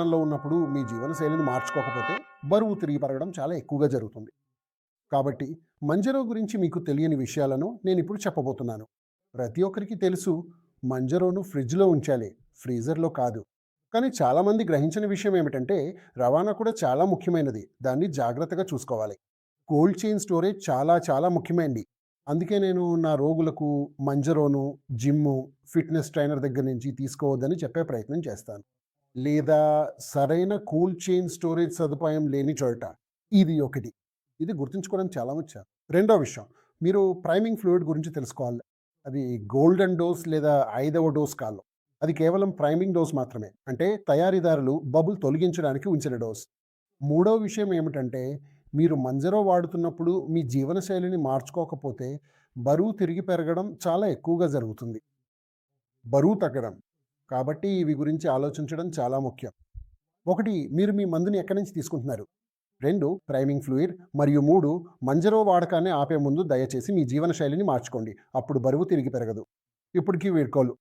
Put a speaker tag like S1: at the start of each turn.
S1: లో ఉన్నప్పుడు మీ జీవనశైలిని మార్చుకోకపోతే బరువు తిరిగి పెరగడం చాలా ఎక్కువగా జరుగుతుంది. కాబట్టి మంజరో గురించి మీకు తెలియని విషయాలను నేనిప్పుడు చెప్పబోతున్నాను. ప్రతి ఒక్కరికి తెలుసు, మంజరోను ఫ్రిడ్జ్‌లో ఉంచాలి, ఫ్రీజర్‌లో కాదు. కానీ చాలామంది గ్రహించని విషయం ఏమిటంటే, రవాణా కూడా చాలా ముఖ్యమైనది. దాన్ని జాగ్రత్తగా చూసుకోవాలి. కోల్డ్ చైన్ స్టోరేజ్ చాలా చాలా ముఖ్యమైనది. అందుకే నేను నా రోగులకు మంజరోను, జిమ్ము, ఫిట్‌నెస్ ట్రైనర్ దగ్గర నుంచి తీసుకోవద్దని చెప్పే ప్రయత్నం చేస్తాను. లేదా సరైన కోల్డ్ చైన్ స్టోరేజ్ సదుపాయం లేని చోట. ఇది ఒకటి. ఇది గుర్తుంచుకోవడం చాలా ముఖ్యం. రెండో విషయం, మీరు ప్రైమింగ్ ఫ్లూయిడ్ గురించి తెలుసుకోవాలి. అది గోల్డెన్ డోస్ లేదా 5వ డోస్ కాదు. అది కేవలం ప్రైమింగ్ డోస్ మాత్రమే. అంటే తయారీదారులు బబుల్ తొలగించడానికి ఉంచిన డోస్. మూడో విషయం ఏమిటంటే, మీరు మంజరో వాడుతున్నప్పుడు మీ జీవనశైలిని మార్చుకోకపోతే బరువు తిరిగి పెరగడం చాలా ఎక్కువగా జరుగుతుంది. బరువు తగ్గడం. కాబట్టి ఇవి గురించి ఆలోచించడం చాలా ముఖ్యం. 1, మీరు మీ మందుని ఎక్కడి నుంచి తీసుకుంటున్నారు? 2, ప్రైమింగ్ ఫ్లూయిడ్. మరియు 3, మంజరో వాడకాన్ని ఆపే ముందు దయచేసి మీ జీవనశైలిని మార్చుకోండి. అప్పుడు బరువు తిరిగి పెరగదు. ఇప్పటికి వీడ్కోలు.